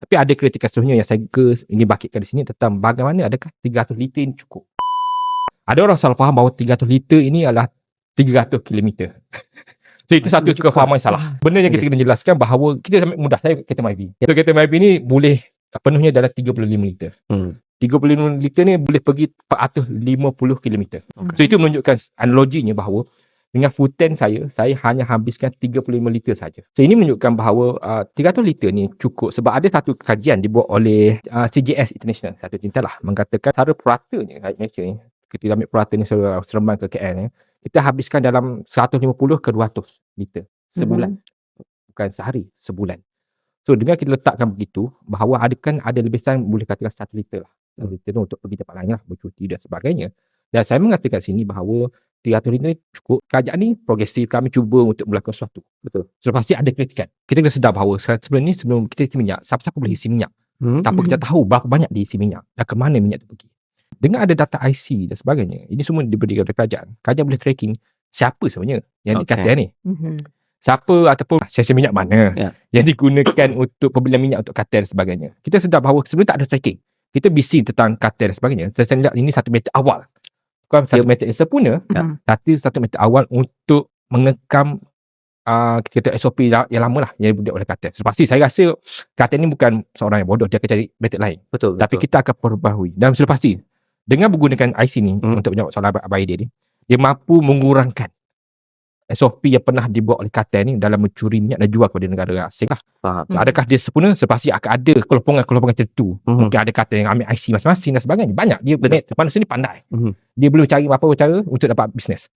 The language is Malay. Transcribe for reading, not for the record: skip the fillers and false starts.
Tapi ada kritikan seterusnya yang saya ingin bangkitkan di sini tentang bagaimana adakah 300 liter ini cukup. Ada orang salah faham bahawa 300 liter ini adalah 300 kilometer. So itu satu kefahaman yang salah. Benda yang kita kena jelaskan bahawa kita ambil mudah, saya kereta MyV. So kereta MyV ni boleh penuhnya dalam 35 liter. 35 liter ni boleh pergi 450 km. So itu menunjukkan analoginya bahawa dengan full tank saya hanya habiskan 35 liter saja. So ini menunjukkan bahawa 300 liter ni cukup sebab ada satu kajian dibuat oleh CJS International, satu cinta lah, mengatakan secara puratanya rakyat Malaysia ni, kita ambil purata ni Seremban ke KL ni, kita habiskan dalam 150 ke 200 liter sebulan. Bukan sehari, sebulan. So dengan kita letakkan begitu, bahawa ada lebihan boleh katakan 1 liter lah. 1 liter tu untuk pergi tempat lain lah, bercuti dan sebagainya. Dan saya mengatakan sini bahawa 300 liter ni cukup. Kerajaan ni progresif, kami cuba untuk melakukan sesuatu. Betul. So pasti ada kritikan. Kita kena sedar bahawa sebelum kita isi minyak, siapa-siapa boleh isi minyak. Tanpa kita tahu berapa banyak diisi minyak dan ke mana minyak tu pergi. Dengan ada data IC dan sebagainya, ini semua diberikan oleh kerajaan. Kerajaan boleh tracking siapa sebenarnya yang dikatakan ni. Siapa ataupun stesen minyak mana yang digunakan untuk pembelian minyak untuk kartel dan sebagainya. Kita sedar bahawa sebenarnya tak ada tracking. Kita bising tentang kartel dan sebagainya. Saya lihat ini satu metode awal. Bukan satu metode yang sempurna, tapi satu metode awal untuk mengekam kita kata SOP yang lama lah yang dibuat oleh kartel. So, pasti saya rasa kartel ni bukan seorang yang bodoh, dia akan cari metode lain. Betul. Tapi kita akan perbaharui. Dan sudah pasti dengan menggunakan IC ni untuk menjawab soalan Abang Aidil ni, dia mampu mengurangkan SOP yang pernah dibuat oleh kartel ni dalam mencuri minyak dan jual kepada negara asing lah. So, adakah dia sempurna? Sepasti akan ada kelompongan-kelompongan tertentu. Mungkin ada kartel yang ambil IC masing-masing dan sebagainya. Banyak. Dia manusia ni pandai. Dia boleh cari apa-apa cara untuk dapat bisnes.